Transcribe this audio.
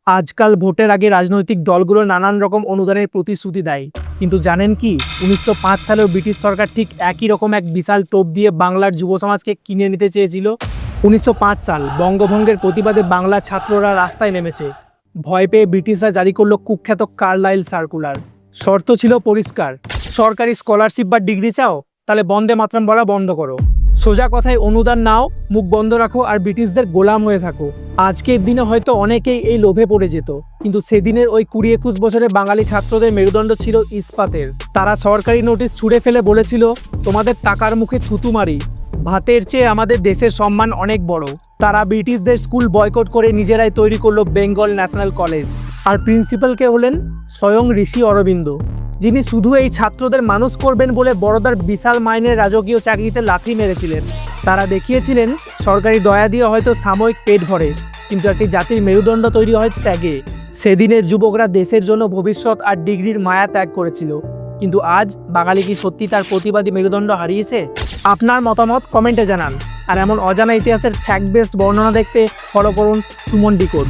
আজকাল ভোটের আগে রাজনৈতিক দলগুলো নানান রকম অনুদানের প্রতিশ্রুতি দেয়, কিন্তু জানেন কি 1905 সালেও ব্রিটিশ সরকার ঠিক একই রকম এক বিশাল টোপ দিয়ে বাংলার যুব সমাজকে কিনে নিতে চেয়েছিল। 1905 সাল বঙ্গভঙ্গের প্রতিবাদে বাংলার ছাত্ররা রাস্তায় নেমেছে। ভয় পেয়ে ব্রিটিশরা জারি করলো কুখ্যাত কার্লাইল সার্কুলার। শর্ত ছিল পরিষ্কার, সরকারি স্কলারশিপ বা ডিগ্রি চাও তাহলে বন্দে মাতরম বলা বন্ধ করো। সোজা কথায় অনুদান নাও, মুখ বন্ধ রাখো আর ব্রিটিশদের গোলাম হয়ে থাকো। আজকের দিনে হয়তো অনেকেই এই লোভে পড়ে যেত, কিন্তু সেদিনের ওই 20-21 বছরের বাঙালি ছাত্রদের মেরুদণ্ড ছিল ইস্পাতের। তারা সরকারি নোটিশ ছুঁড়ে ফেলে বলেছিল, তোমাদের টাকার মুখে থুতু মারি, ভাতের চেয়ে আমাদের দেশের সম্মান অনেক বড়। তারা ব্রিটিশদের স্কুল বয়কট করে নিজেরাই তৈরি করলো বেঙ্গল ন্যাশনাল কলেজ। আর প্রিন্সিপাল হলেন স্বয়ং ঋষি অরবিন্দ, যিনি শুধু এই ছাত্রদের মানুষ করবেন বলে বড়দার বিশাল মাইনের রাজকীয় চাকরিতে লাথি মেরেছিলেন। তারা দেখিয়েছিলেন সরকারি দয়া দিয়ে হয়তো সাময়িক পেট ভরে, কিন্তু একটি জাতির মেরুদণ্ড তৈরি হয় ত্যাগে। সেদিনের যুবকরা দেশের জন্য ভবিষ্যৎ আর ডিগ্রির মায়া ত্যাগ করেছিল, কিন্তু আজ বাঙালি কি সত্যি তার প্রতিবাদী মেরুদণ্ড হারিয়েছে? আপনার মতামত কমেন্টে জানান। আর এমন অজানা ইতিহাসের ফ্যাক্ট বেসড বর্ণনা দেখতে ফলো করুন সুমন ডিকোড।